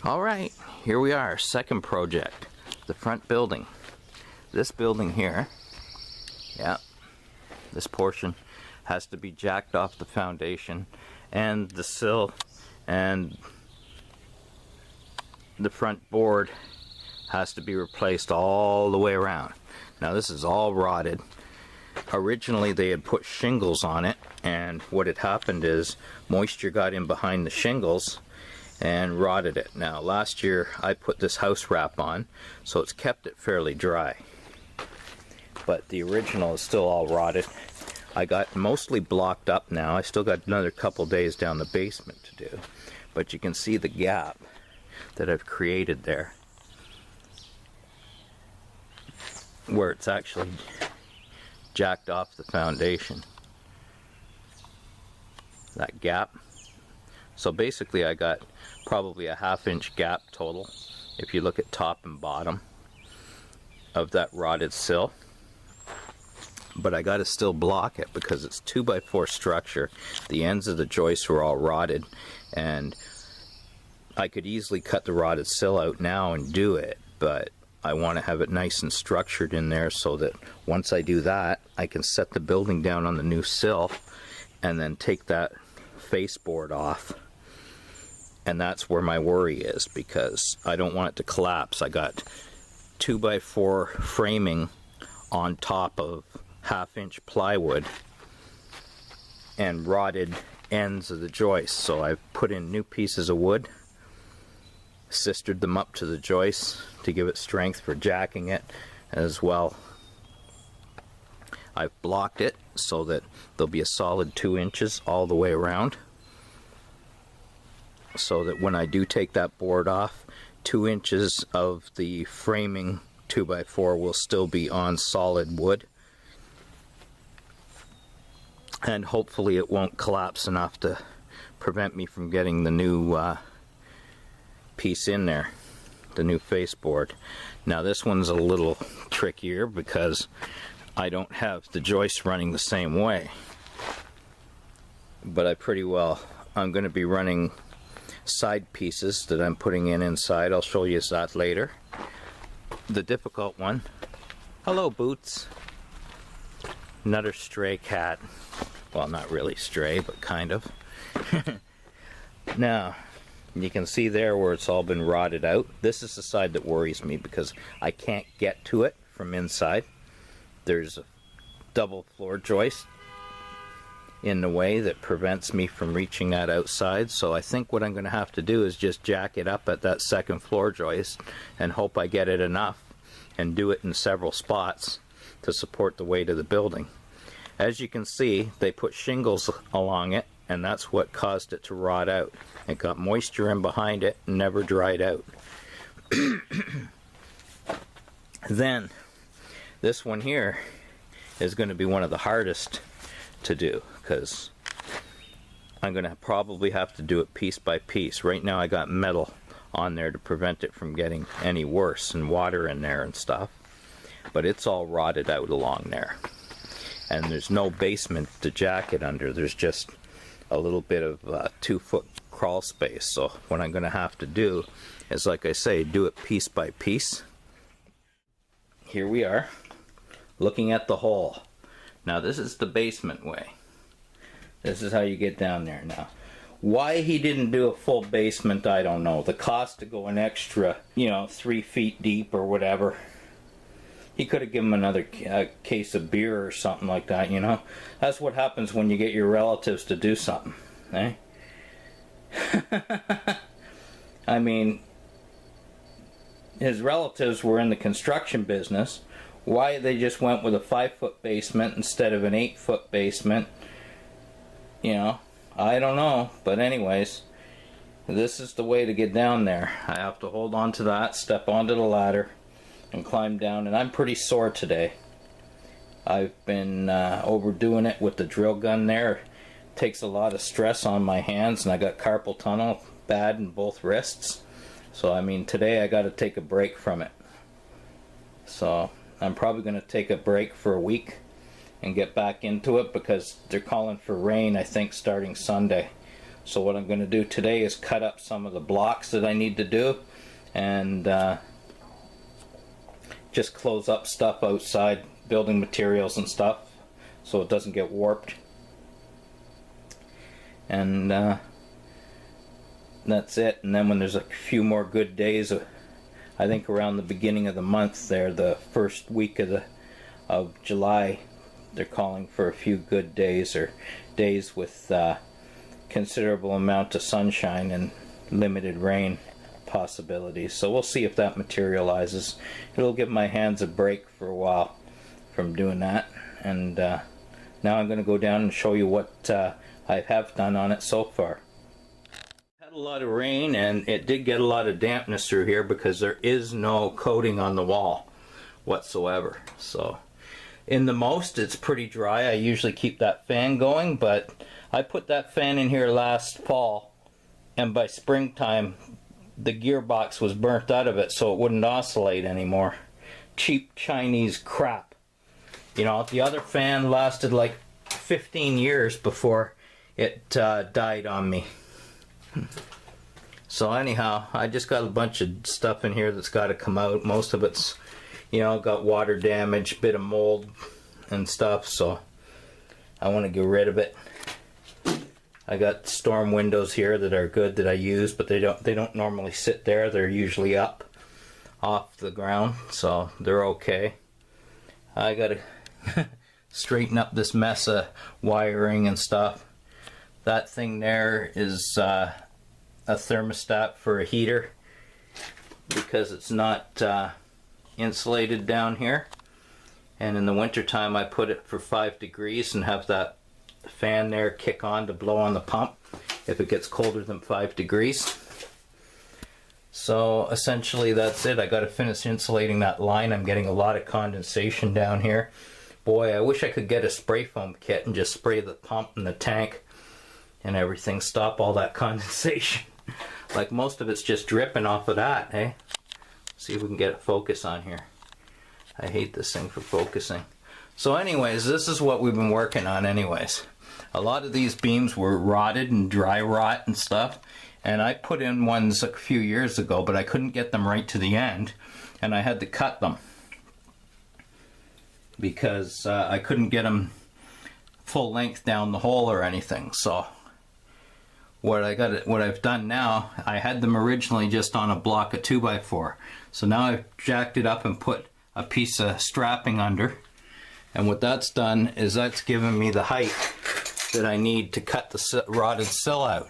Alright, here we are, second project, the front building. This building here, this portion has to be jacked off the foundation, and the sill and the front board has to be replaced all the way around. Now this is all rotted. Originally they had put shingles on it, and what had happened is moisture got in behind the shingles and rotted it. Now last year I put this house wrap on, so it's kept it fairly dry, but the original is still all rotted. I got mostly blocked up now. I still got another couple days down the basement to do, but you can see the gap that I've created there where it's actually jacked off the foundation, that gap. So basically I got probably a ½ inch gap total if you look at top and bottom of that rotted sill, but I got to still block it because it's 2x4 structure. The ends of the joists were all rotted, and I could easily cut the rotted sill out now and do it, but I want to have it nice and structured in there so that once I do that, I can set the building down on the new sill and then take that faceboard off. And that's where my worry is, because I don't want it to collapse. I got 2x4 framing on top of ½ inch plywood and rotted ends of the joists. So I've put in new pieces of wood, sistered them up to the joists to give it strength for jacking it as well. I've blocked it so that there'll be a solid 2 inches all the way around, so that when I do take that board off, 2 inches of the framing 2x4 will still be on solid wood, and hopefully it won't collapse enough to prevent me from getting the new piece in there, the new faceboard. Now this one's a little trickier because I don't have the joists running the same way, but I'm going to be running side pieces that I'm putting in inside. I'll show you that later. The difficult one, hello Boots, another stray cat. Well, not really stray, but kind of. Now you can see there where it's all been rotted out. This is the side that worries me because I can't get to it from inside. There's a double floor joist in the way that prevents me from reaching that outside. So I think what I'm going to have to do is just jack it up at that second floor joist and hope I get it enough and do it in several spots to support the weight of the building. As you can see, they put shingles along it, and that's what caused it to rot out. It got moisture in behind it and never dried out. Then this one here is going to be one of the hardest to do, because I'm going to probably have to do it piece by piece. Right now I got metal on there to prevent it from getting any worse, and water in there and stuff, but it's all rotted out along there, and there's no basement to jack it under. There's just a little bit of 2-foot crawl space. So what I'm going to have to do is, like I say, do it piece by piece. Here we are looking at the hole. Now this is the basement way. This is how you get down there. Now why he didn't do a full basement, I don't know. The cost to go an extra, 3 feet deep or whatever. He could have given him another case of beer or something like that, That's what happens when you get your relatives to do something, eh? I mean, his relatives were in the construction business. Why they just went with a 5-foot basement instead of an 8-foot basement, I don't know. But anyways, this is the way to get down there. I have to hold on to that, step onto the ladder, and climb down, and I'm pretty sore today. I've been overdoing it with the drill gun there. It takes a lot of stress on my hands, and I got carpal tunnel bad in both wrists. So I mean, today I got to take a break from it. So I'm probably going to take a break for a week and get back into it, because they're calling for rain, I think, starting Sunday. So what I'm going to do today is cut up some of the blocks that I need to do, and just close up stuff outside, building materials and stuff, so it doesn't get warped. And that's it. And then when there's a few more good days, I think around the beginning of the month there, the first week of July, they're calling for a few good days, or days with considerable amount of sunshine and limited rain possibilities. So we'll see if that materializes. It'll give my hands a break for a while from doing that. And now I'm going to go down and show you what I have done on it so far. Had a lot of rain, and it did get a lot of dampness through here because there is no coating on the wall whatsoever. So in the most, it's pretty dry. I usually keep that fan going, but I put that fan in here last fall, and by springtime the gearbox was burnt out of it, so it wouldn't oscillate anymore. Cheap Chinese crap. You know, the other fan lasted like 15 years before it died on me. So anyhow, I just got a bunch of stuff in here that's got to come out. Most of it's, you know, got water damage, bit of mold and stuff, so I want to get rid of it. I got storm windows here that are good that I use, but they don't normally sit there. They're usually up off the ground, so they're okay. I gotta straighten up this mess of wiring and stuff. That thing there is a thermostat for a heater because it's not insulated down here, and in the winter time I put it for 5 degrees and have that fan there kick on to blow on the pump if it gets colder than 5 degrees. So essentially that's it. I got to finish insulating that line. I'm getting a lot of condensation down here. Boy, I wish I could get a spray foam kit and just spray the pump and the tank and everything, stop all that condensation. Like most of it's just dripping off of that, eh? See if we can get a focus on here. I hate this thing for focusing. So anyways, this is what we've been working on anyways. A lot of these beams were rotted and dry rot and stuff, and I put in ones a few years ago, but I couldn't get them right to the end, and I had to cut them because I couldn't get them full length down the hole or anything. So what I've done now, I had them originally just on a block of 2x4. So now I've jacked it up and put a piece of strapping under. And what that's done is that's given me the height that I need to cut the rotted sill out.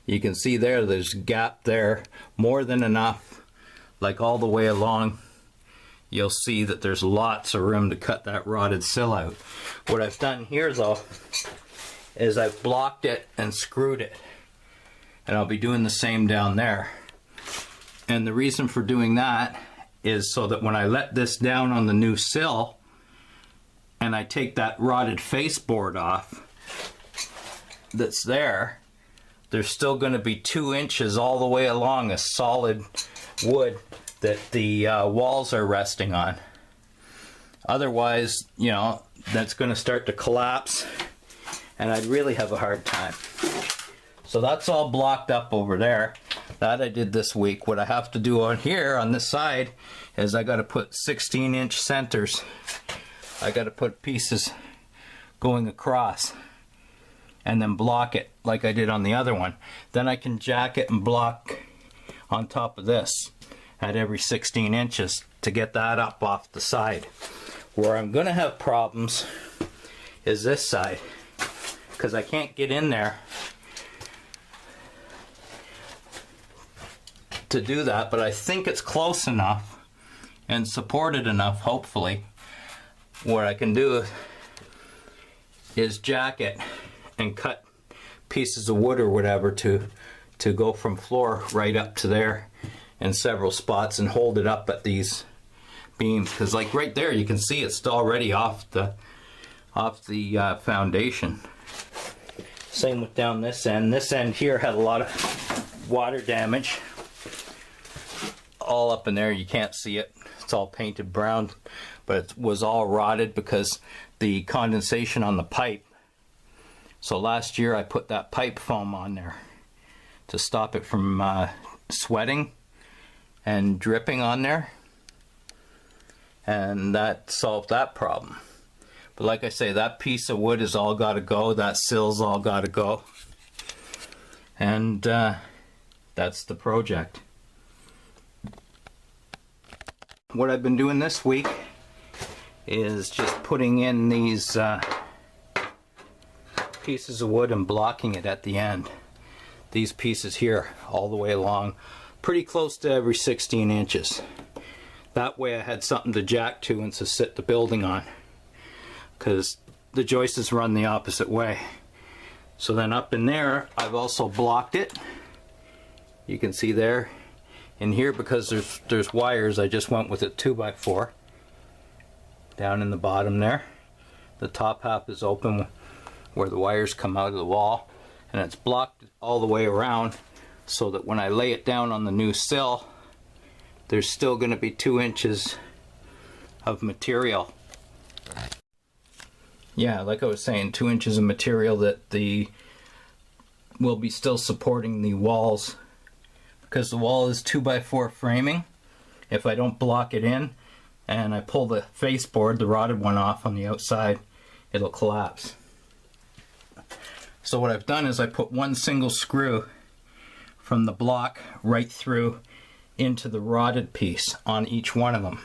You can see there's a gap there, more than enough, like all the way along. You'll see that there's lots of room to cut that rotted sill out. What I've done here though is I've blocked it and screwed it, and I'll be doing the same down there. And the reason for doing that is so that when I let this down on the new sill and I take that rotted faceboard off that's there, there's still going to be 2 inches all the way along of solid wood that the walls are resting on. Otherwise, you know, that's going to start to collapse and I'd really have a hard time. So that's all blocked up over there. That I did this week. What I have to do on here, on this side, is I got to put 16-inch centers. I got to put pieces going across and then block it like I did on the other one. Then I can jack it and block on top of this at every 16 inches to get that up off the side. Where I'm going to have problems is this side, because I can't get in there to do that, but I think it's close enough and supported enough, hopefully. What I can do is jack it and cut pieces of wood or whatever to go from floor right up to there in several spots and hold it up at these beams, because like right there you can see it's already off the foundation. Same with down this end. This end here had a lot of water damage all up in there. You can't see it, it's all painted brown, but it was all rotted because the condensation on the pipe So last year I put that pipe foam on there to stop it from sweating and dripping on there, and that solved that problem. But like I say, that piece of wood has all got to go, that sill's all got to go, and that's the project. What I've been doing this week is just putting in these pieces of wood and blocking it at the end. These pieces here all the way along, pretty close to every 16 inches. That way I had something to jack to and to sit the building on, because the joists run the opposite way. So then up in there I've also blocked it. You can see there in here, because there's wires, I just went with a 2x4 down in the bottom there. The top half is open where the wires come out of the wall, and it's blocked all the way around so that when I lay it down on the new sill, there's still going to be 2 inches of material. Yeah, like I was saying, 2 inches of material that will be still supporting the walls, because the wall is 2x4 framing. If I don't block it in and I pull the face board, the rotted one, off on the outside, it'll collapse. So what I've done is I put one single screw from the block right through into the rotted piece on each one of them.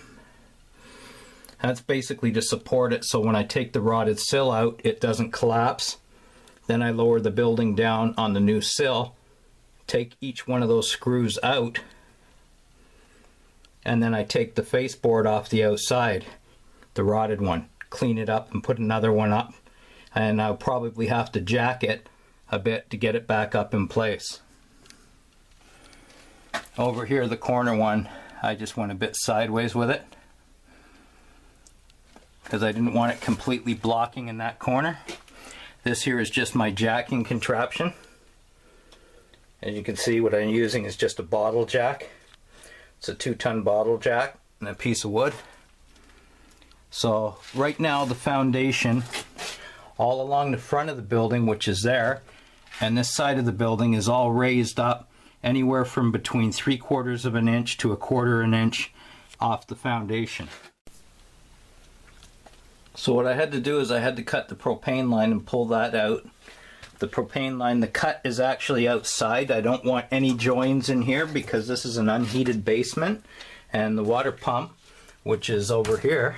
That's basically to support it, so when I take the rotted sill out, it doesn't collapse. Then I lower the building down on the new sill, take each one of those screws out, and then I take the face board off the outside, the rotted one, clean it up and put another one up, and I'll probably have to jack it a bit to get it back up in place. Over here, the corner one, I just went a bit sideways with it because I didn't want it completely blocking in that corner. This here is just my jacking contraption. As you can see, what I'm using is just a bottle jack. It's a 2-ton bottle jack and a piece of wood. So right now the foundation all along the front of the building, which is there, and this side of the building is all raised up anywhere from between 3/4 of an inch to 1/4 of an inch off the foundation. So what I had to do is I had to cut the propane line and pull that out. The propane line, the cut is actually outside. I don't want any joins in here because this is an unheated basement, and the water pump, which is over here,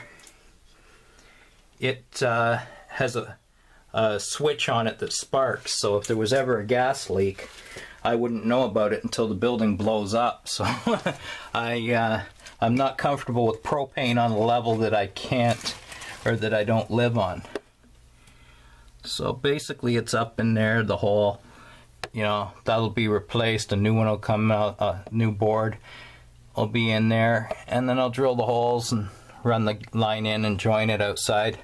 it has a switch on it that sparks, so if there was ever a gas leak, I wouldn't know about it until the building blows up. So I'm not comfortable with propane on a level that I can't, or that I don't live on. So basically it's up in there, the hole, you know, that'll be replaced, a new one will come out, a new board will be in there, and then I'll drill the holes and run the line in and join it outside.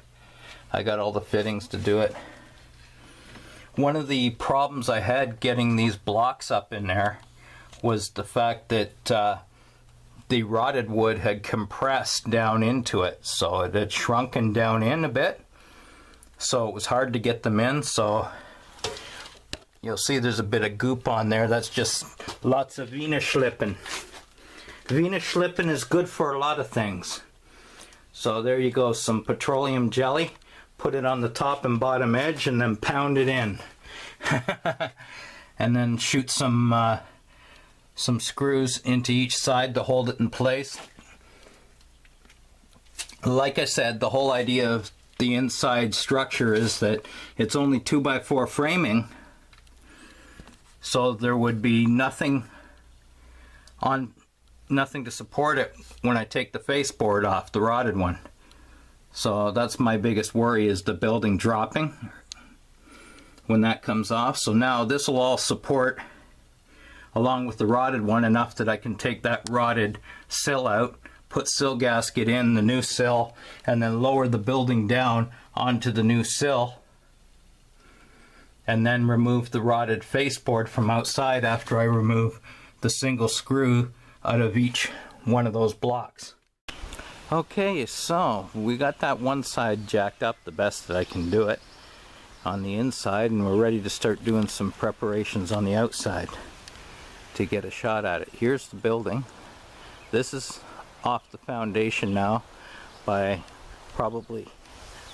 I got all the fittings to do it. One of the problems I had getting these blocks up in there was the fact that the rotted wood had compressed down into it, so it had shrunken down in a bit, so it was hard to get them in. So you'll see there's a bit of goop on there. That's just lots of Venus schlippen. Venus schlippen is good for a lot of things. So there you go, some petroleum jelly. Put it on the top and bottom edge and then pound it in. And then shoot some screws into each side to hold it in place. Like I said, the whole idea of the inside structure is that it's only 2x4 framing, so there would be nothing to support it when I take the face board off, the rotted one. So that's my biggest worry, is the building dropping when that comes off. So now this will all support, along with the rotted one, enough that I can take that rotted sill out, put sill gasket in the new sill, and then lower the building down onto the new sill, and then remove the rotted faceboard from outside after I remove the single screw out of each one of those blocks. Okay, so we got that one side jacked up the best that I can do it. on the inside, and we're ready to start doing some preparations on the outside to get a shot at it. Here's the building. This is off the foundation now by probably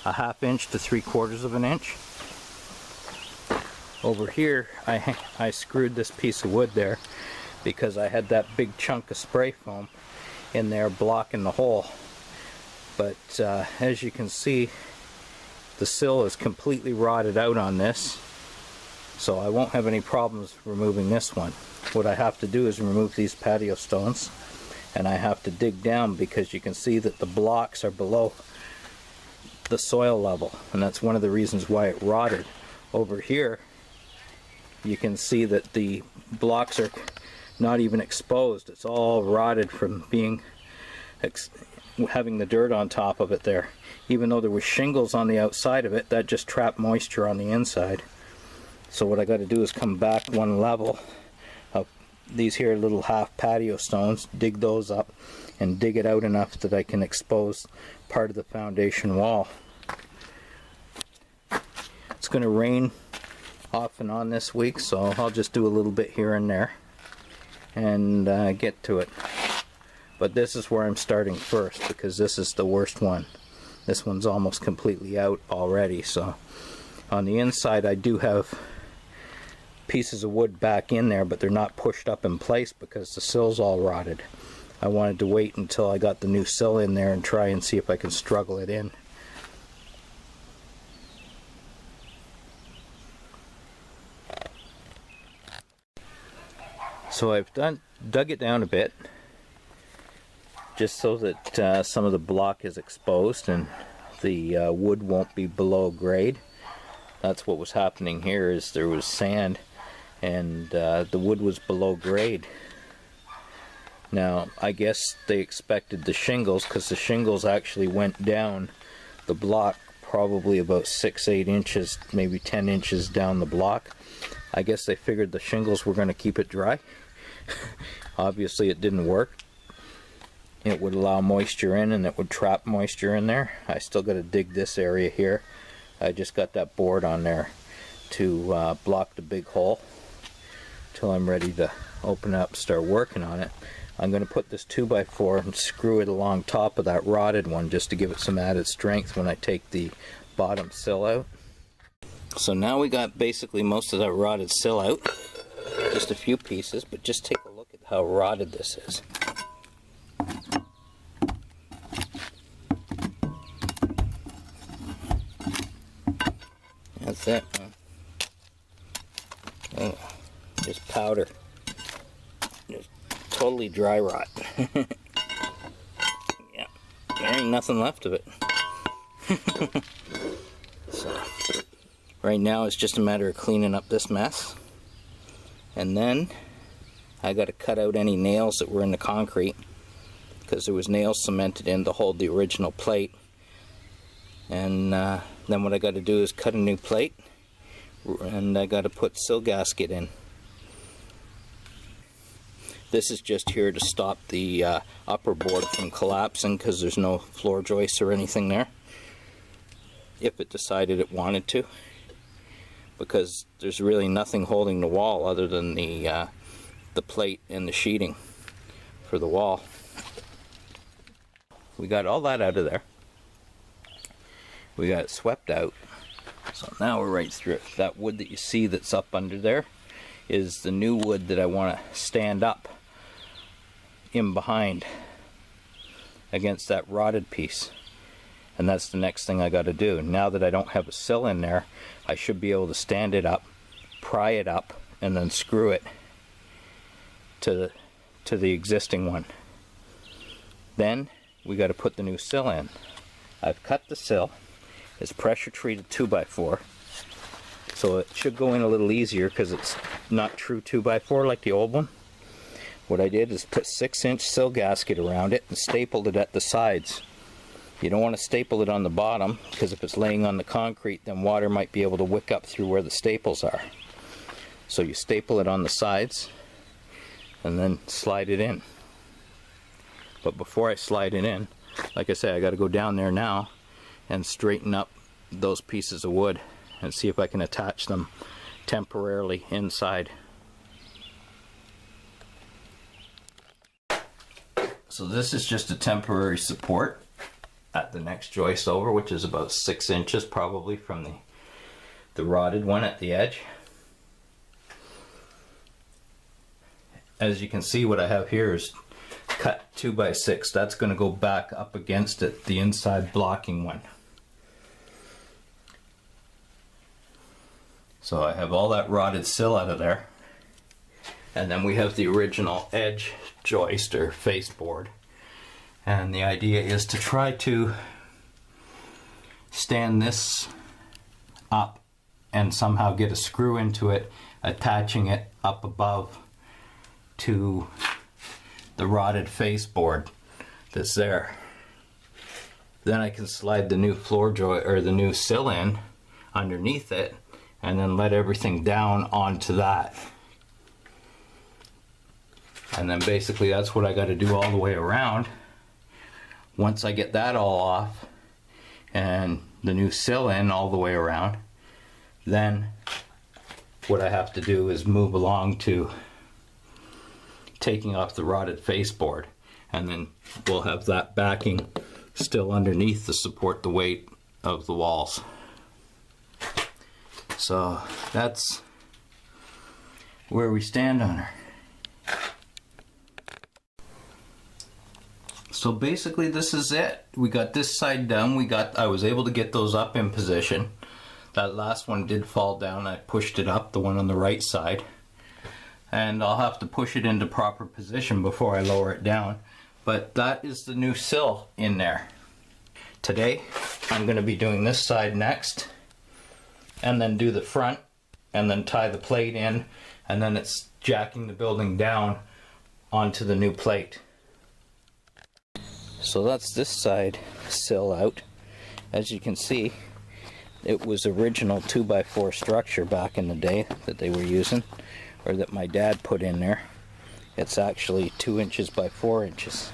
a 1/2 inch to 3/4 of an inch. Over here I screwed this piece of wood there because I had that big chunk of spray foam in there blocking the hole. But as you can see, the sill is completely rotted out on this, so I won't have any problems removing this one. What I have to do is remove these patio stones, and I have to dig down because you can see that the blocks are below the soil level, and that's one of the reasons why it rotted. Over here you can see that the blocks are not even exposed. It's all rotted from being having the dirt on top of it there. Even though there was shingles on the outside of it, that just trapped moisture on the inside. So what I got to do is come back one level of these here little half patio stones, dig those up and dig it out enough that I can expose part of the foundation wall. It's going to rain off and on this week, so I'll just do a little bit here and there and get to it. But this is where I'm starting first because this is the worst one. This one's almost completely out already. So on the inside I do have pieces of wood back in there, but they're not pushed up in place because the sill's all rotted. I wanted to wait until I got the new sill in there and try and see if I can struggle it in. So I've dug it down a bit just so that some of the block is exposed and the wood won't be below grade. That's what was happening here, is there was sand and the wood was below grade. Now I guess they expected the shingles, because the shingles actually went down the block probably about 6-8 inches, maybe 10 inches down the block. I guess they figured the shingles were going to keep it dry. Obviously it didn't work. It would allow moisture in and it would trap moisture in there. I still got to dig this area here. I just got that board on there to block the big hole till I'm ready to open up and start working on it. I'm going to put this 2x4 and screw it along top of that rotted one just to give it some added strength when I take the bottom sill out. So now we got basically most of that rotted sill out. Just a few pieces, but just take a look at how rotted this is. That's it. Oh, just powder. Just totally dry rot. Yeah, there ain't nothing left of it. So, right now it's just a matter of cleaning up this mess. And then I got to cut out any nails that were in the concrete, because there was nails cemented in to hold the original plate. And then what I got to do is cut a new plate, and I got to put sill gasket in. This is just here to stop the upper board from collapsing, because there's no floor joists or anything there, if it decided it wanted to, because there's really nothing holding the wall other than the plate and the sheeting for the wall. We got all that out of there. We got it swept out. So now we're right through it. That wood that you see that's up under there is the new wood that I want to stand up in behind against that rotted piece. And that's the next thing I got to do. Now that I don't have a sill in there, I should be able to stand it up, pry it up, and then screw it to the existing one. Then we got to put the new sill in. I've cut the sill. It's pressure treated 2x4, so it should go in a little easier because it's not true 2x4 like the old one. What I did is put 6-inch sill gasket around it and stapled it at the sides. You don't want to staple it on the bottom, because if it's laying on the concrete, then water might be able to wick up through where the staples are. So you staple it on the sides and then slide it in. But before I slide it in, like I say, I got to go down there now and straighten up those pieces of wood and see if I can attach them temporarily inside. So this is just a temporary support at the next joist over, which is about 6 inches probably from the rotted one at the edge. As you can see, what I have here is cut 2x6. That's going to go back up against it, the inside blocking one. So I have all that rotted sill out of there. And then we have the original edge joist or face board. And the idea is to try to stand this up and somehow get a screw into it, attaching it up above to the rotted face board that's there. Then I can slide the new floor joist or the new sill in underneath it and then let everything down onto that. And then basically that's what I got to do all the way around. Once I get that all off and the new sill in all the way around, then what I have to do is move along to taking off the rotted face board, and then we'll have that backing still underneath to support the weight of the walls. So that's where we stand on her. So basically this is it. We got this side done. I was able to get those up in position. That last one did fall down. I pushed it up, the one on the right side. And I'll have to push it into proper position before I lower it down. But that is the new sill in there. Today I'm going to be doing this side next, and then do the front, and then tie the plate in, and then it's jacking the building down onto the new plate. So that's this side sill out. As you can see, it was original 2x4 structure back in the day that they were using, or that my dad put in there. It's actually 2 inches by 4 inches,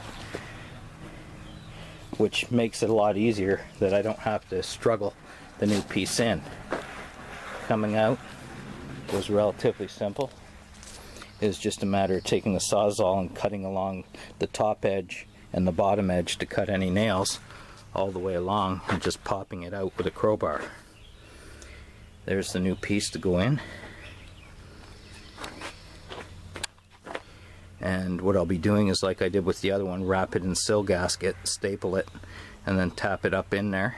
which makes it a lot easier that I don't have to struggle the new piece in. Coming out was relatively simple. It was just a matter of taking the Sawzall and cutting along the top edge and the bottom edge to cut any nails all the way along, and just popping it out with a crowbar. There's the new piece to go in. And what I'll be doing is, like I did with the other one, wrap it in sill gasket, staple it, and then tap it up in there.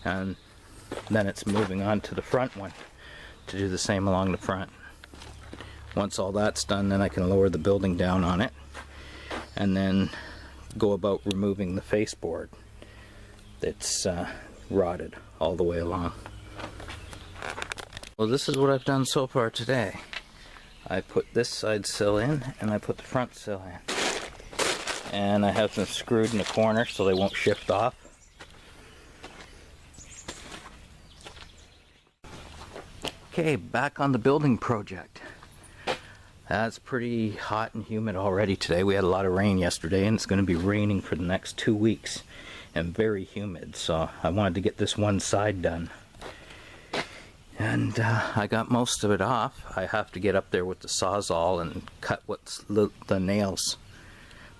And then it's moving on to the front one to do the same along the front. Once all that's done, then I can lower the building down on it and then go about removing the face board that's rotted all the way along. Well, this is what I've done so far today. I put this side sill in, and I put the front sill in. And I have them screwed in the corner so they won't shift off. Okay, back on the building project. It's pretty hot and humid already today. We had a lot of rain yesterday, and it's going to be raining for the next 2 weeks, and very humid. So I wanted to get this one side done. And I got most of it off. I have to get up there with the Sawzall and cut what's the nails,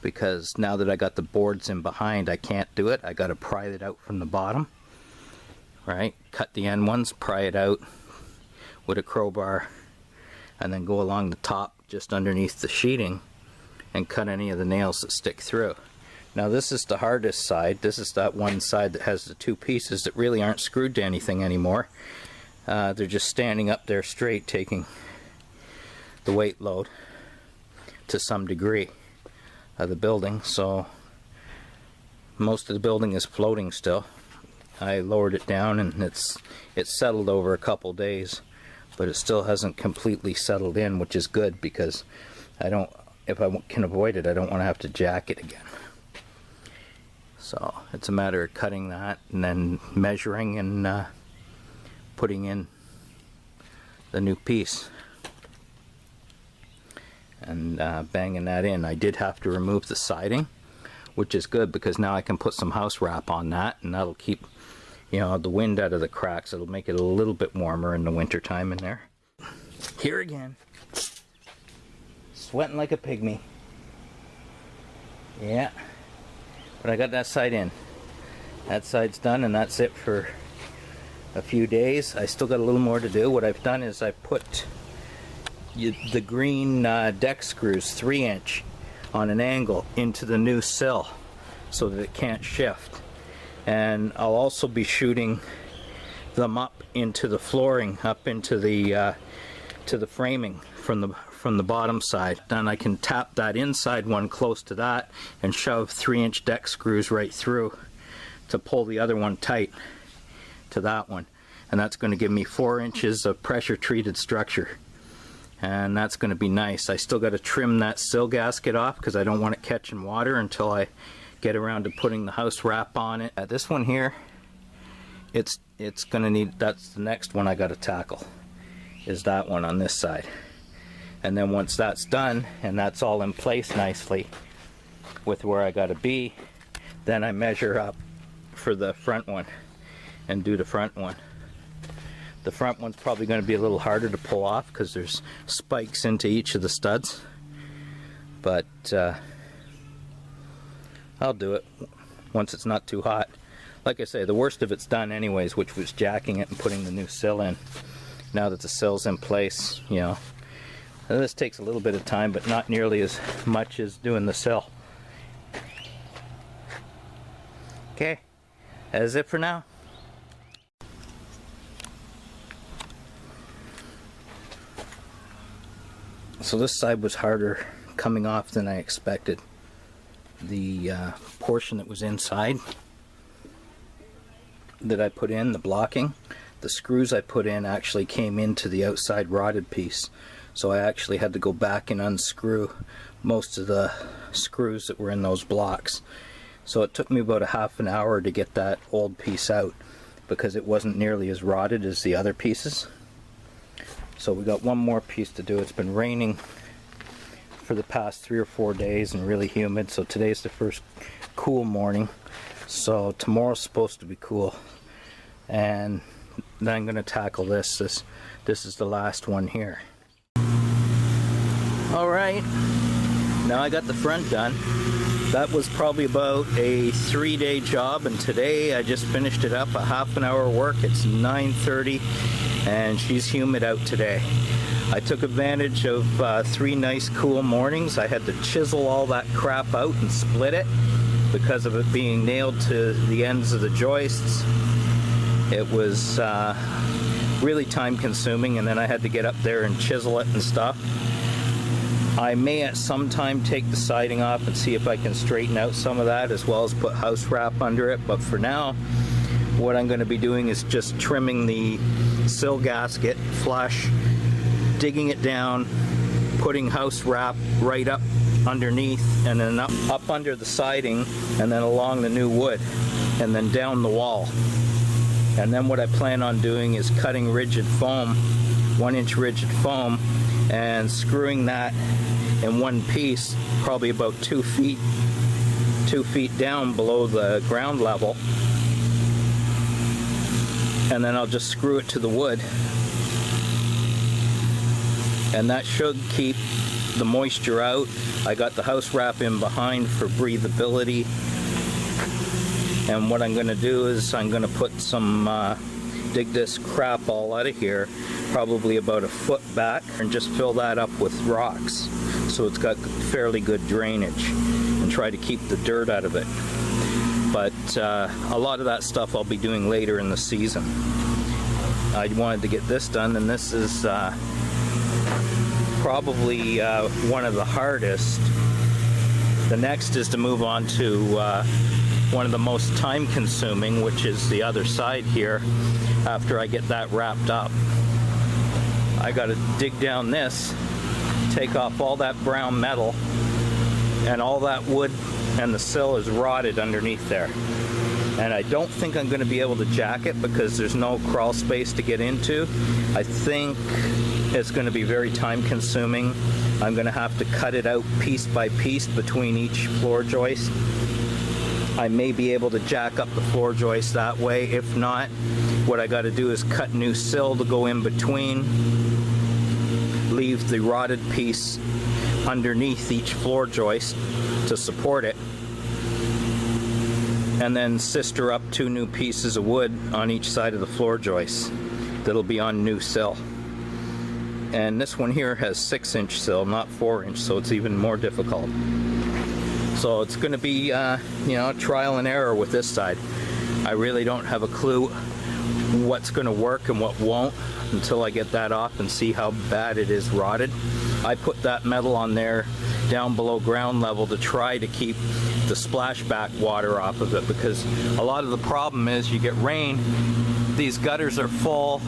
because now that I got the boards in behind, I can't do it. I got to pry it out from the bottom, right? Cut the end ones, pry it out with a crowbar, and then go along the top just underneath the sheeting and cut any of the nails that stick through. Now this is the hardest side. This is that one side that has the two pieces that really aren't screwed to anything anymore. They're just standing up there straight, taking the weight load to some degree of the building. So most of the building is floating still. I lowered it down, and it's settled over a couple days, but it still hasn't completely settled in, which is good, because if I can avoid it, I don't want to have to jack it again. So it's a matter of cutting that and then measuring and putting in the new piece and banging that in. I did have to remove the siding, which is good, because now I can put some house wrap on that, and that'll keep you know, the wind out of the cracks. It'll make it a little bit warmer in the winter time in there. Here again, sweating like a pygmy. Yeah, but I got that side in. That side's done, and that's it for a few days. I still got a little more to do. What I've done is I put the green deck screws 3-inch on an angle into the new sill so that it can't shift. And I'll also be shooting them up into the flooring, up into the framing from the bottom side. Then I can tap that inside one close to that and shove 3-inch deck screws right through to pull the other one tight to that one. And that's going to give me 4 inches of pressure treated structure. And that's going to be nice. I still got to trim that sill gasket off because I don't want it catching water until I get around to putting the house wrap on it. This one here, it's going to need, that's the next one I got to tackle, is that one on this side. And then once that's done and that's all in place nicely with where I got to be, then I measure up for the front one and do the front one. The front one's probably going to be a little harder to pull off because there's spikes into each of the studs, but I'll do it once it's not too hot. Like I say, the worst of it's done anyways, which was jacking it and putting the new sill in. Now that the sill's in place, you know, this takes a little bit of time, but not nearly as much as doing the sill. Okay, that's it for now. So this side was harder coming off than I expected. The portion that was inside that I put in, the blocking, the screws I put in actually came into the outside rotted piece. So I actually had to go back and unscrew most of the screws that were in those blocks. So it took me about a half an hour to get that old piece out because it wasn't nearly as rotted as the other pieces. So we got one more piece to do. It's been raining for the past 3 or 4 days and really humid, so today's the first cool morning. So tomorrow's supposed to be cool, and then I'm going to tackle this. This is the last one here. Alright, now I got the front done. That was probably about a 3-day job, and today I just finished it up, a half an hour work. It's 9:30 and she's humid out today. I took advantage of 3 nice cool mornings. I had to chisel all that crap out and split it because of it being nailed to the ends of the joists. It was really time consuming, and then I had to get up there and chisel it and stuff. I may at some time take the siding off and see if I can straighten out some of that, as well as put house wrap under it. But for now, what I'm going to be doing is just trimming the sill gasket flush, digging it down, putting house wrap right up underneath, and then up under the siding, and then along the new wood, and then down the wall. And then what I plan on doing is cutting rigid foam, 1-inch rigid foam, and screwing that in one piece, probably about 2 feet down below the ground level. And then I'll just screw it to the wood. And that should keep the moisture out. I got the house wrap in behind for breathability. And what I'm going to do is I'm going to put some, dig this crap all out of here, probably about a foot back, and just fill that up with rocks so it's got fairly good drainage, and try to keep the dirt out of it. But a lot of that stuff I'll be doing later in the season. I wanted to get this done, and this is probably one of the hardest. The next is to move on to one of the most time consuming, which is the other side here. After I get that wrapped up, I got to dig down this, take off all that brown metal, and all that wood and the sill is rotted underneath there. And I don't think I'm going to be able to jack it because there's no crawl space to get into. I think it's going to be very time consuming. I'm going to have to cut it out piece by piece between each floor joist. I may be able to jack up the floor joist that way. If not, what I got to do is cut new sill to go in between, leave the rotted piece underneath each floor joist to support it, and then sister up 2 new pieces of wood on each side of the floor joist that'll be on new sill. And this one here has 6-inch sill, not 4-inch, so it's even more difficult. So it's going to be, you know, trial and error with this side. I really don't have a clue what's going to work and what won't until I get that off and see how bad it is rotted. I put that metal on there down below ground level to try to keep the splashback water off of it, because a lot of the problem is you get rain, these gutters are full.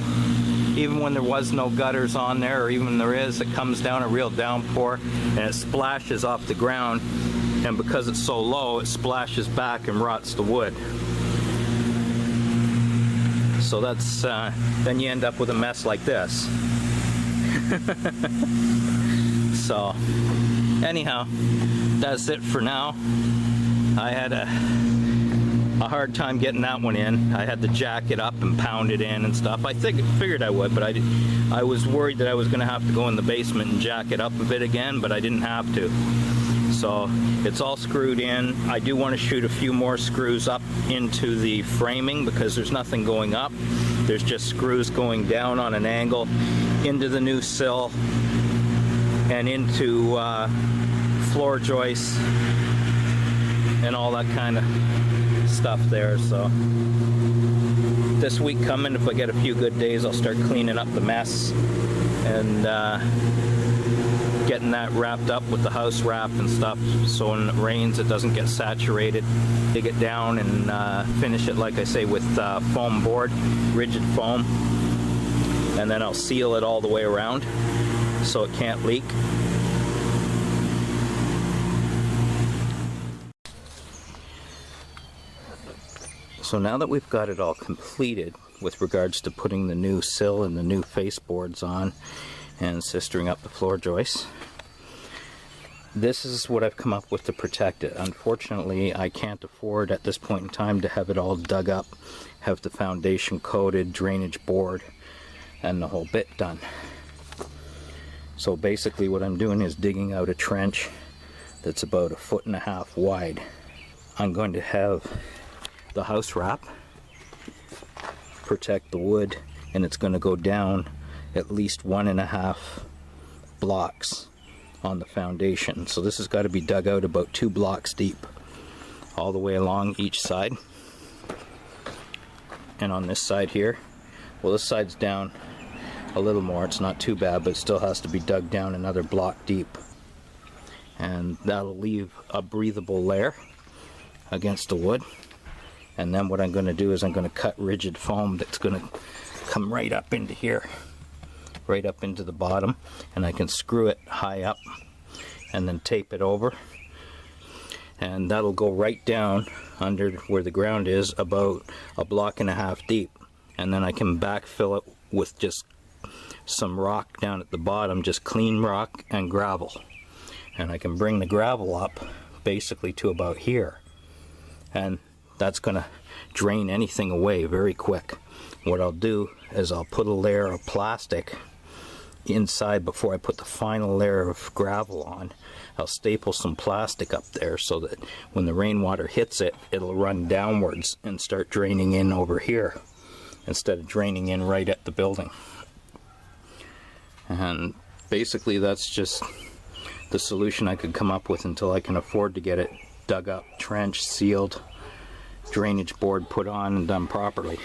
Even when there was no gutters on there, or even there is, it comes down a real downpour and it splashes off the ground, and because it's so low, it splashes back and rots the wood. So that's, then you end up with a mess like this. So, anyhow, that's it for now. I had a hard time getting that one in. I had to jack it up and pound it in and stuff. I figured I would, but I was worried that I was going to have to go in the basement and jack it up a bit again, but I didn't have to. So it's all screwed in. I do want to shoot a few more screws up into the framing because there's nothing going up. There's just screws going down on an angle into the new sill and into floor joists and all that kind of stuff there. So this week coming, if I get a few good days, I'll start cleaning up the mess and getting that wrapped up with the house wrap and stuff, so when it rains it doesn't get saturated. Dig it down and finish it, like I say, with foam board, rigid foam, and then I'll seal it all the way around so it can't leak. So now that we've got it all completed with regards to putting the new sill and the new faseboards on and sistering up the floor joists, this is what I've come up with to protect it. Unfortunately, I can't afford at this point in time to have it all dug up, have the foundation coated, drainage board, and the whole bit done. So basically what I'm doing is digging out a trench that's about 1.5 feet wide. I'm going to have the house wrap protect the wood, and it's going to go down at least 1.5 blocks on the foundation. So this has got to be dug out about 2 blocks deep all the way along each side. And on this side here, well, this side's down a little more, it's not too bad, but it still has to be dug down another block deep, and that'll leave a breathable layer against the wood. And then what I'm going to do is I'm going to cut rigid foam that's going to come right up into here, right up into the bottom, and I can screw it high up and then tape it over, and that'll go right down under where the ground is, about 1.5 blocks deep. And then I can backfill it with just some rock down at the bottom, just clean rock and gravel, and I can bring the gravel up basically to about here, and that's going to drain anything away very quick. What I'll do is I'll put a layer of plastic inside before I put the final layer of gravel on. I'll staple some plastic up there so that when the rainwater hits it, it'll run downwards and start draining in over here instead of draining in right at the building. And basically that's just the solution I could come up with until I can afford to get it dug up, trenched, sealed, drainage board put on and done properly.